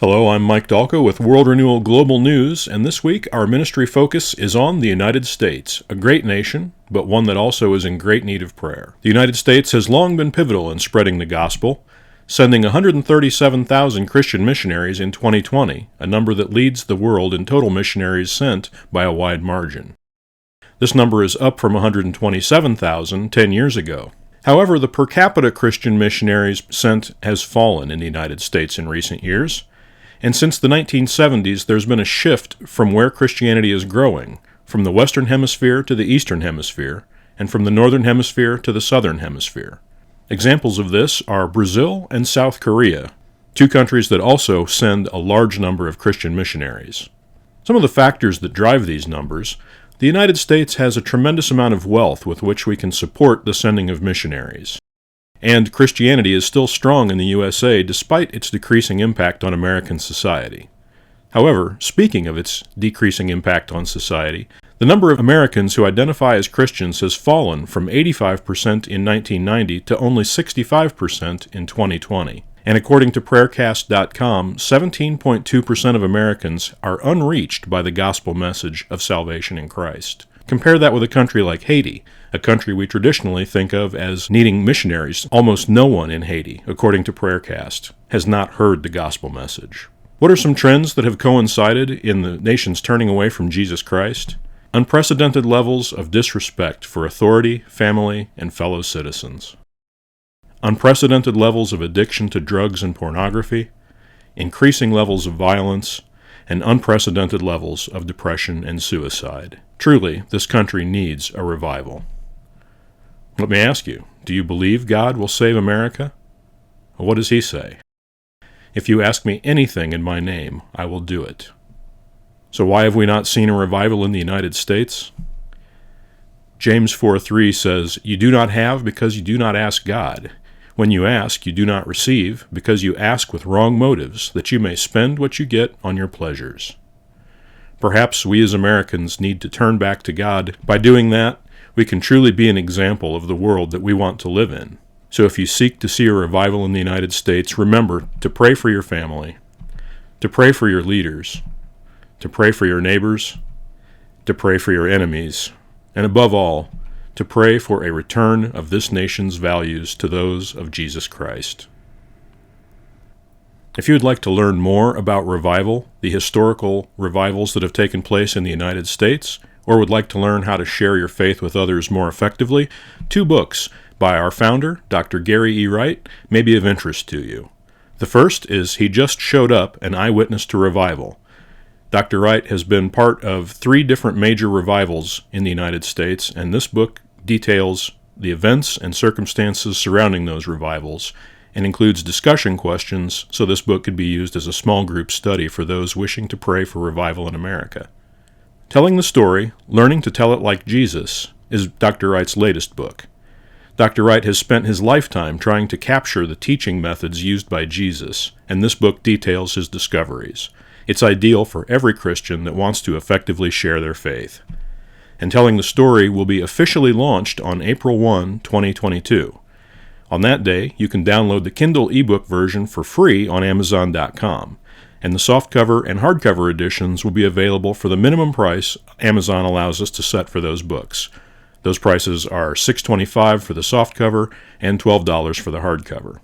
Hello, I'm Mike Dalko with World Renewal Global News, and this week our ministry focus is on the United States, a great nation, but one that also is in great need of prayer. The United States has long been pivotal in spreading the gospel, sending 137,000 Christian missionaries in 2020, a number that leads the world in total missionaries sent by a wide margin. This number is up from 127,000 10 years ago. However, the per capita Christian missionaries sent has fallen in the United States in recent years, and since the 1970s there's been a shift from where Christianity is growing, from the Western Hemisphere to the Eastern Hemisphere, and from the Northern Hemisphere to the Southern Hemisphere. Examples of this are Brazil and South Korea, two countries that also send a large number of Christian missionaries. Some of the factors that drive these numbers: the United States has a tremendous amount of wealth with which we can support the sending of missionaries. And Christianity is still strong in the USA despite its decreasing impact on American society. However, speaking of its decreasing impact on society, the number of Americans who identify as Christians has fallen from 85% in 1990 to only 65% in 2020. And according to prayercast.com, 17.2% of Americans are unreached by the gospel message of salvation in Christ. Compare that with a country like Haiti, a country we traditionally think of as needing missionaries. Almost no one in Haiti, according to Prayercast, has not heard the gospel message. What are some trends that have coincided in the nation's turning away from Jesus Christ? Unprecedented levels of disrespect for authority, family, and fellow citizens. Unprecedented levels of addiction to drugs and pornography, increasing levels of violence, and unprecedented levels of depression and suicide. Truly, this country needs a revival. Let me ask you, do you believe God will save America? What does He say? If you ask me anything in my name, I will do it. So why have we not seen a revival in the United States? James 4:3 says, "You do not have because you do not ask God. When you ask, you do not receive, because you ask with wrong motives, that you may spend what you get on your pleasures." Perhaps we as Americans need to turn back to God. By doing that, we can truly be an example of the world that we want to live in. So if you seek to see a revival in the United States, remember to pray for your family, to pray for your leaders, to pray for your neighbors, to pray for your enemies, and above all, to pray for a return of this nation's values to those of Jesus Christ. If you would like to learn more about revival, the historical revivals that have taken place in the United States, or would like to learn how to share your faith with others more effectively, two books by our founder, Dr. Gary E. Wright, may be of interest to you. The first is He Just Showed Up, An Eyewitness to Revival. Dr. Wright has been part of 3 different major revivals in the United States, and this book details the events and circumstances surrounding those revivals and includes discussion questions, so this book could be used as a small group study for those wishing to pray for revival in America. Telling the Story, Learning to Tell It Like Jesus, is Dr. Wright's latest book. Dr. Wright has spent his lifetime trying to capture the teaching methods used by Jesus, and this book details his discoveries. It's ideal for every Christian that wants to effectively share their faith. And Telling the Story will be officially launched on April 1, 2022. On that day, you can download the Kindle ebook version for free on Amazon.com, and the softcover and hardcover editions will be available for the minimum price Amazon allows us to set for those books. Those prices are $6.25 for the softcover and $12 for the hardcover.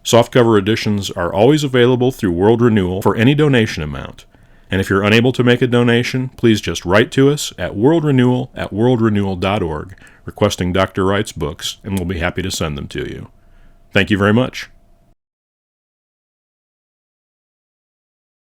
Softcover editions are always available through World Renewal for any donation amount. And if you're unable to make a donation, please just write to us at worldrenewal@worldrenewal.org requesting Dr. Wright's books, and we'll be happy to send them to you. Thank you very much.